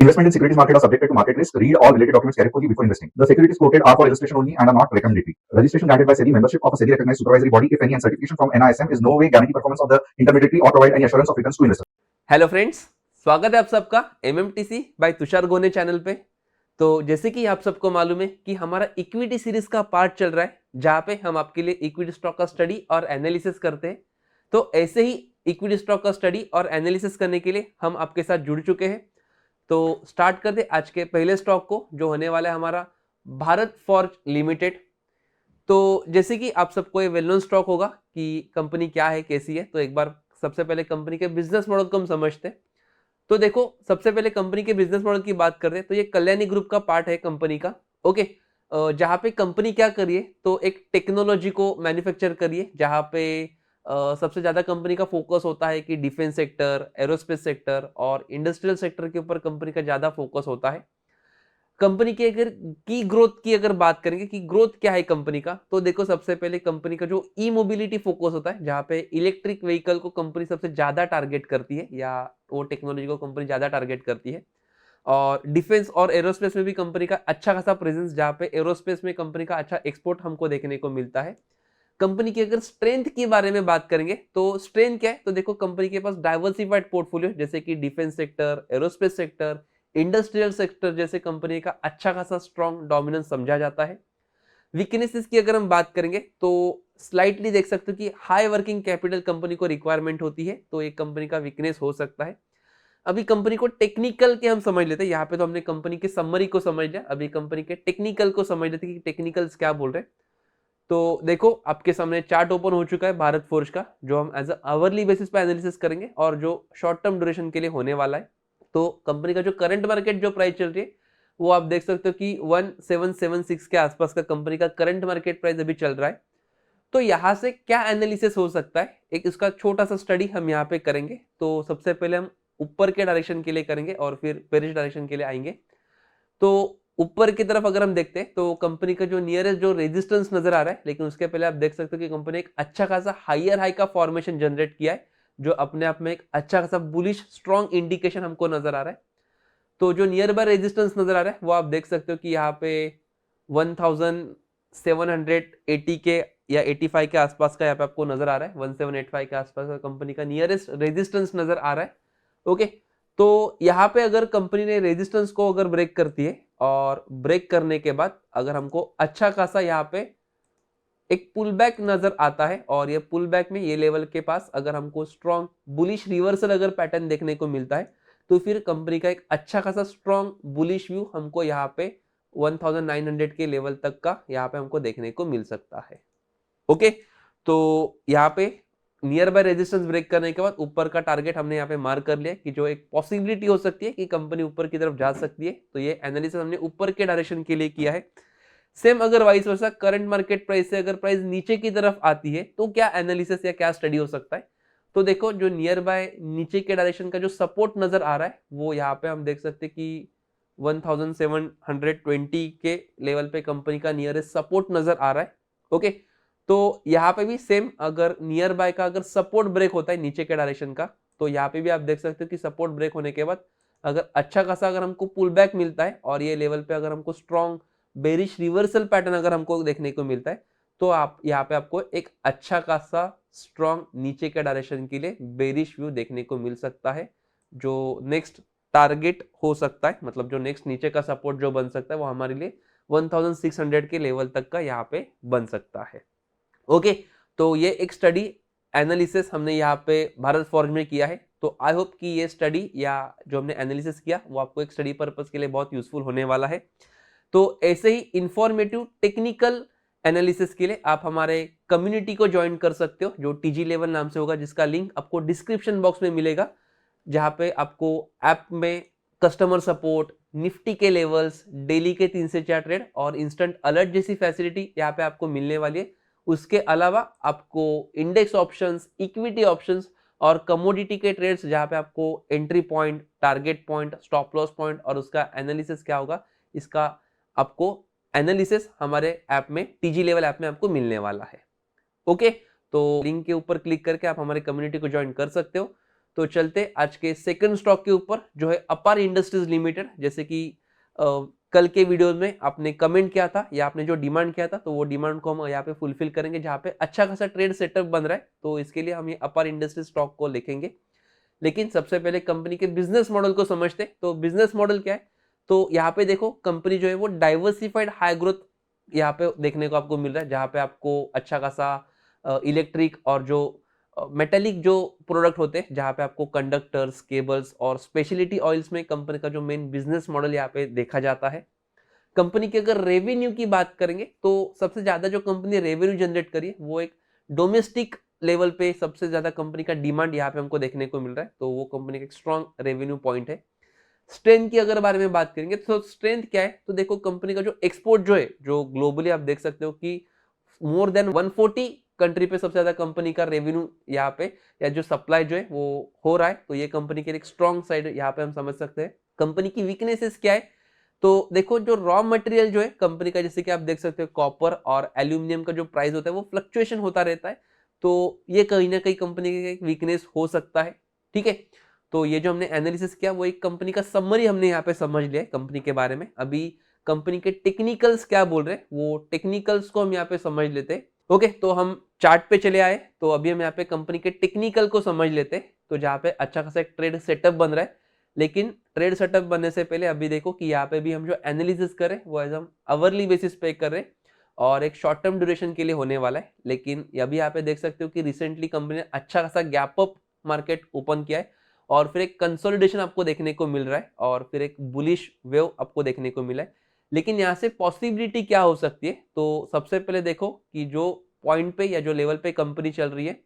Investment in securities market are subjected to market risk. Read all related documents carefully before investing. The securities quoted are for illustration only and are not recommendatory. Registration granted by SEBI, membership of a SEBI recognized supervisory body, if any, and certification from NISM is no way guarantee performance of the intermediary or provide any assurance of returns to investors. Hello friends, स्वागत है आप सबका MMTC bye Tushar गोने channel पे। तो जैसे कि आप सबको मालूम है कि हमारा इक्विटी सीरीज का पार्ट चल रहा है, जहां पे हम आपके लिए इक्विटी स्टॉक का स्टडी और एनालिसिस करते हैं। तो ऐसे ही इक्विटी स्टॉक का स्टडी और एनालिसिस करने के लिए हम आपके साथ जुड़ चुके हैं। तो स्टार्ट करते आज के पहले स्टॉक को, जो होने वाला है हमारा भारत फॉर्ज लिमिटेड। तो जैसे कि आप सबको ये वेल नोन स्टॉक होगा कि कंपनी क्या है, कैसी है। तो एक बार सबसे पहले कंपनी के बिजनेस मॉडल को हम समझते हैं। तो देखो, सबसे पहले कंपनी के बिजनेस मॉडल की बात करते हैं तो ये कल्याणी ग्रुप का पार्ट है कंपनी का। ओके, जहां पे कंपनी क्या करिए तो एक टेक्नोलॉजी को मैन्युफैक्चर करिए, जहां पे सबसे ज्यादा कंपनी का फोकस होता है कि डिफेंस सेक्टर, एरोस्पेस सेक्टर और इंडस्ट्रियल सेक्टर के ऊपर कंपनी का ज्यादा फोकस होता है। कंपनी की अगर की ग्रोथ की अगर बात करेंगे कि ग्रोथ क्या है कंपनी का, तो देखो सबसे पहले कंपनी का जो ई मोबिलिटी फोकस होता है, जहां पे इलेक्ट्रिक व्हीकल को कंपनी सबसे ज्यादा टारगेट करती है, या वो टेक्नोलॉजी को कंपनी ज्यादा टारगेट करती है। और डिफेंस और एरोस्पेस में भी कंपनी का अच्छा खासा प्रेजेंस, जहां पे एरोस्पेस में कंपनी का अच्छा एक्सपोर्ट हमको देखने को मिलता है। कंपनी की अगर स्ट्रेंथ के बारे में बात करेंगे तो स्ट्रेंथ क्या है, तो देखो कंपनी के पास डाइवर्सिफाइड पोर्टफोलियो, जैसे कि defence sector, aerospace sector, industrial sector जैसे कंपनी का अच्छा खासा स्ट्रॉन्ग डोमिनेंस समझा जाता है। वीकनेसेस की अगर हम बात करेंगे तो स्लाइटली देख सकते हो कि हाई वर्किंग कैपिटल कंपनी को रिक्वायरमेंट होती है, तो एक कंपनी का वीकनेस हो सकता है। अभी कंपनी को टेक्निकल के हम समझ लेते हैं। यहाँ पे तो हमने कंपनी के समरी को समझ लिया, अभी कंपनी के टेक्निकल को समझ लेते हैं कि टेक्निकल्स क्या बोल रहे हैं। तो देखो आपके सामने चार्ट ओपन हो चुका है भारत फोर्ज का, जो हम एज अवरली बेसिस पे एनालिसिस करेंगे और जो शॉर्ट टर्म ड्यूरेशन के लिए होने वाला है। तो कंपनी का जो करंट मार्केट जो प्राइस चल रही है, वो आप देख सकते हो कि 1776 के आसपास का कंपनी का करंट मार्केट प्राइस अभी चल रहा है। तो यहां से क्या एनालिसिस हो सकता है, एक इसका छोटा सा स्टडी हम यहाँ पे करेंगे। तो सबसे पहले हम ऊपर के डायरेक्शन के लिए करेंगे और फिर बेरिश डायरेक्शन के लिए आएंगे। तो ऊपर की तरफ अगर हम देखते हैं तो कंपनी का जो नियरेस्ट जो रेजिस्टेंस नजर आ रहा है, लेकिन उसके पहले आप देख सकते हो कि कंपनी एक अच्छा खासा हायर हाई का फॉर्मेशन जनरेट किया है, जो अपने आप में एक अच्छा खासा बुलिश स्ट्रॉन्ग इंडिकेशन हमको नजर आ रहा है। तो जो नियर बाय रेजिस्टेंस नजर आ रहा है वो आप देख सकते हो कि यहाँ पे 1780 के या 85 के आसपास का यहाँ पे आपको नजर आ रहा है। 1785 के आसपास का कंपनी का नियरेस्ट रेजिस्टेंस नजर आ रहा है। ओके, तो यहाँ पे अगर कंपनी ने रेजिस्टेंस को अगर ब्रेक करती है और ब्रेक करने के बाद अगर हमको अच्छा खासा यहाँ पे एक पुल बैक नजर आता है, और ये पुल बैक में ये लेवल के पास अगर हमको स्ट्रॉन्ग बुलिश रिवर्सल अगर पैटर्न देखने को मिलता है, तो फिर कंपनी का एक अच्छा खासा स्ट्रॉन्ग बुलिश व्यू हमको यहाँ पे 1900 के लेवल तक का यहाँ पे हमको देखने को मिल सकता है। ओके, तो यहाँ पे नियर बाय रेजिस्टेंस ब्रेक करने के बाद ऊपर का टारगेट हमने यहाँ पे मार्क कर लिया कि जो एक पॉसिबिलिटी हो सकती है कि कंपनी ऊपर की तरफ जा सकती है। तो ये एनालिसिस हमने ऊपर के डायरेक्शन के लिए किया है। सेम अगर vice versa current market price से अगर प्राइस नीचे की तरफ आती है तो क्या एनालिसिस या क्या स्टडी हो सकता है। तो देखो, जो नियर बाय नीचे के डायरेक्शन का जो सपोर्ट नजर आ रहा है, वो यहाँ पे हम देख सकते हैं कि 1720 के लेवल पे कंपनी का नियरेस्ट सपोर्ट नजर आ रहा है। ओके, तो यहाँ पे भी सेम अगर नियर बाय का अगर सपोर्ट ब्रेक होता है नीचे के डायरेक्शन का, तो यहाँ पे भी आप देख सकते हो कि सपोर्ट ब्रेक होने के बाद अगर अच्छा खासा अगर हमको पुल बैक मिलता है और ये लेवल पे अगर हमको स्ट्रॉन्ग बेरिश रिवर्सल पैटर्न अगर हमको देखने को मिलता है, तो आप यहाँ पे आपको एक अच्छा खासा स्ट्रॉन्ग नीचे के डायरेक्शन के लिए बेरिश व्यू देखने को मिल सकता है। जो नेक्स्ट टारगेट हो सकता है, मतलब जो नेक्स्ट नीचे का सपोर्ट जो बन सकता है, वो हमारे लिए 1600 के लेवल तक का यहाँ पे बन सकता है। ओके, तो ये एक स्टडी एनालिसिस हमने यहाँ पे भारत फॉर्ज में किया है। तो आई होप कि ये स्टडी या जो हमने एनालिसिस किया वो आपको एक स्टडी पर्पस के लिए बहुत यूजफुल होने वाला है। तो ऐसे ही इंफॉर्मेटिव टेक्निकल एनालिसिस के लिए आप हमारे कम्युनिटी को ज्वाइन कर सकते हो, जो टीजी लेवल नाम से होगा, जिसका लिंक आपको डिस्क्रिप्शन बॉक्स में मिलेगा, जहां पे आपको ऐप में कस्टमर सपोर्ट, निफ्टी के लेवल्स, डेली के 3 से 4 ट्रेड और इंस्टेंट अलर्ट जैसी फैसिलिटी यहाँ पे आपको मिलने वाली है। उसके अलावा आपको इंडेक्स ऑप्शंस, इक्विटी ऑप्शंस और कमोडिटी के ट्रेड्स, जहां पे आपको entry point, target point, stop loss point और उसका एनालिसिस क्या होगा, इसका आपको एनालिसिस हमारे ऐप में, टीजी लेवल ऐप में आपको मिलने वाला है। ओके, तो लिंक के ऊपर क्लिक करके आप हमारे कम्युनिटी को ज्वाइन कर सकते हो। तो चलते आज के सेकंड स्टॉक के ऊपर, जो है अपार इंडस्ट्रीज लिमिटेड। जैसे कि कल के वीडियो में आपने कमेंट किया था या आपने जो डिमांड किया था, तो वो डिमांड को हम यहाँ पे फुलफिल करेंगे, जहाँ पे अच्छा खासा ट्रेड सेटअप बन रहा है। तो इसके लिए हम ये अपार इंडस्ट्रीज स्टॉक को लिखेंगे। लेकिन सबसे पहले कंपनी के बिजनेस मॉडल को समझते। तो बिजनेस मॉडल क्या है, तो यहाँ पे देखो कंपनी जो है वो डाइवर्सिफाइड हाई ग्रोथ यहाँ पे देखने को आपको मिल रहा है, जहाँ पे आपको अच्छा खासा इलेक्ट्रिक और जो मेटेलिक जो प्रोडक्ट होते हैं, जहाँ पे आपको कंडक्टर्स, केबल्स और स्पेशलिटी ऑयल्स में कंपनी का जो मेन बिजनेस मॉडल यहाँ पे देखा जाता है। कंपनी की अगर रेवेन्यू की बात करेंगे, तो सबसे ज्यादा जो कंपनी रेवेन्यू जनरेट करी है वो एक डोमेस्टिक लेवल पे सबसे ज्यादा कंपनी का डिमांड यहाँ पे हमको देखने को मिल रहा है। तो वो कंपनी का एक स्ट्रॉन्ग रेवेन्यू पॉइंट है। स्ट्रेंथ की अगर बारे में बात करेंगे, तो स्ट्रेंथ क्या है, तो देखो कंपनी का जो एक्सपोर्ट जो है, जो ग्लोबली आप देख सकते हो कि मोर देन 140 कंट्री पे सबसे ज्यादा कंपनी का रेवेन्यू यहाँ पे या जो सप्लाई जो है वो हो रहा है। तो ये कंपनी के एक स्ट्रॉन्ग साइड यहाँ पे हम समझ सकते हैं। कंपनी की वीकनेसेस क्या है, तो देखो जो रॉ मटेरियल जो है कंपनी का, जैसे कि आप देख सकते हो कॉपर और एल्यूमिनियम का जो प्राइस होता है वो फ्लक्चुएशन होता रहता है। तो ये कहीं ना कहीं कंपनी का एक वीकनेस हो सकता है। ठीक है, तो ये जो हमने एनालिसिस किया वो एक कंपनी का समरी हमने यहाँ पे समझ लिया है कंपनी के बारे में। अभी कंपनी के टेक्निकल्स क्या बोल रहे हैं, वो टेक्निकल्स को हम यहाँ पे समझ लेते हैं। ओके, तो हम चार्ट पे चले आए, तो अभी हम यहाँ पे कंपनी के टेक्निकल को समझ लेते हैं। तो जहाँ पे अच्छा खासा एक ट्रेड सेटअप बन रहा है, लेकिन ट्रेड सेटअप बनने से पहले अभी देखो कि यहाँ पे भी हम जो एनालिसिस करें वो एज हम आवरली बेसिस पे कर रहे हैं और एक शॉर्ट टर्म ड्यूरेशन के लिए होने वाला है। लेकिन अभी यहाँ पे देख सकते हो कि रिसेंटली कंपनी ने अच्छा खासा गैप अप मार्केट ओपन किया है और फिर एक कंसोलिडेशन आपको देखने को मिल रहा है और फिर एक बुलिश वेव आपको देखने को मिला है। लेकिन यहाँ से पॉसिबिलिटी क्या हो सकती है, तो सबसे पहले देखो कि जो पॉइंट पे या जो लेवल पे कंपनी चल रही है,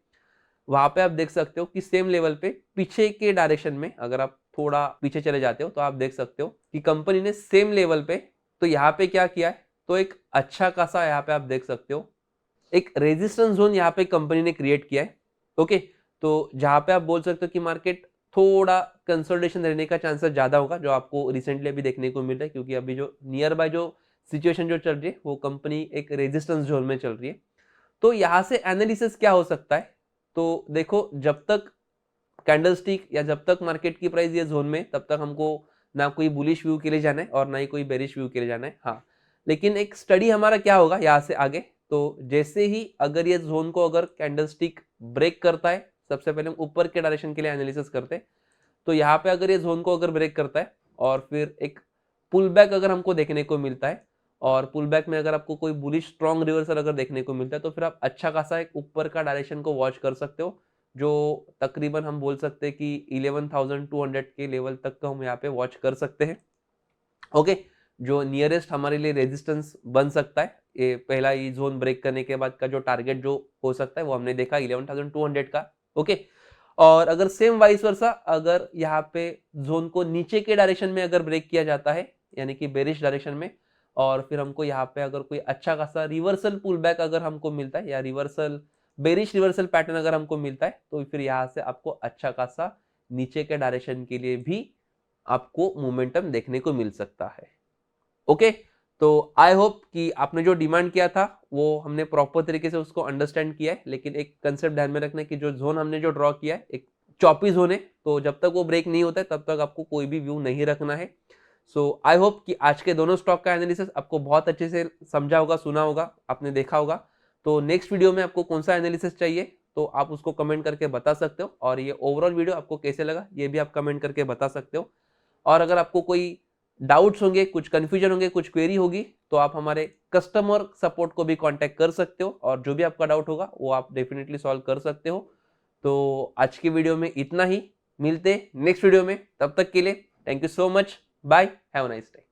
वहां पे आप देख सकते हो कि सेम लेवल पे पीछे के डायरेक्शन में अगर आप थोड़ा पीछे चले जाते हो, तो आप देख सकते हो कि कंपनी ने सेम लेवल पे, तो यहाँ पे क्या किया है, तो एक अच्छा खासा यहाँ पे आप देख सकते हो एक रेजिस्टेंस जोन यहाँ पे कंपनी ने क्रिएट किया है। ओके, तो जहां पे आप बोल सकते हो कि मार्केट थोड़ा कंसोलिडेशन रहने का चांसेस ज्यादा होगा, जो आपको रिसेंटली अभी देखने को मिल रहा है, क्योंकि अभी जो नियर बाय जो सिचुएशन जो चल रही है वो कंपनी एक रेजिस्टेंस जोन में चल रही है। तो यहां से एनालिसिस क्या हो सकता है, तो देखो जब तक कैंडलस्टिक या जब तक मार्केट की प्राइस ये जोन में, तब तक हमको ना कोई बुलिश व्यू के लिए जाना है और ना ही कोई बेरिश व्यू के लिए जाना है। हाँ, लेकिन एक स्टडी हमारा क्या होगा यहाँ से आगे, तो जैसे ही अगर ये जोन को अगर कैंडलस्टिक ब्रेक करता है, सबसे पहले हम ऊपर के डायरेक्शन के लिए एनालिसिस करते हैं। तो यहाँ पे अगर ये जोन को अगर ब्रेक करता है और फिर एक पुल बैक अगर हमको देखने को मिलता है, और पुल बैक में अगर आपको कोई बुलिश स्ट्रॉन्ग रिवर्सल अगर देखने को मिलता है, तो फिर आप अच्छा खासा एक ऊपर का डायरेक्शन को वॉच कर सकते हो, जो तकरीबन हम बोल सकते हैं कि 11,200 के लेवल तक का हम यहाँ पे वॉच कर सकते हैं। ओके, जो नियरेस्ट हमारे लिए रेजिस्टेंस बन सकता है, ये पहला ये जोन ब्रेक करने के बाद का जो टारगेट जो हो सकता है वो हमने देखा 11,200 का। ओके, और अगर सेम वाइस वर्सा अगर यहाँ पे जोन को नीचे के डायरेक्शन में अगर ब्रेक किया जाता है, यानी कि बेरिश डायरेक्शन में, और फिर हमको यहाँ पे अगर कोई अच्छा खासा रिवर्सल पुल बैक अगर हमको मिलता है या रिवर्सल बेरिश रिवर्सल पैटर्न अगर हमको मिलता है, तो फिर यहाँ से आपको अच्छा खासा नीचे के डायरेक्शन के लिए भी आपको मोमेंटम देखने को मिल सकता है। ओके, तो आई होप कि आपने जो डिमांड किया था वो हमने प्रॉपर तरीके से उसको अंडरस्टैंड किया है। लेकिन एक कंसेप्ट ध्यान में रखना है कि जो जोन हमने जो ड्रॉ किया है एक चॉपी जोन है, तो जब तक वो ब्रेक नहीं होता है तब तक आपको कोई भी व्यू नहीं रखना है। सो आई होप कि आज के दोनों स्टॉक का एनालिसिस आपको बहुत अच्छे से समझा होगा, सुना होगा, आपने देखा होगा। तो नेक्स्ट वीडियो में आपको कौन सा एनालिसिस चाहिए, तो आप उसको कमेंट करके बता सकते हो, और ये ओवरऑल वीडियो आपको कैसे लगा ये भी आप कमेंट करके बता सकते हो। और अगर आपको कोई डाउट्स होंगे, कुछ कंफ्यूजन होंगे, कुछ क्वेरी होगी, तो आप हमारे कस्टमर सपोर्ट को भी कांटेक्ट कर सकते हो, और जो भी आपका डाउट होगा वो आप डेफिनेटली सॉल्व कर सकते हो। तो आज की वीडियो में इतना ही, मिलते नेक्स्ट वीडियो में, तब तक के लिए thank you so much, bye, have a nice day.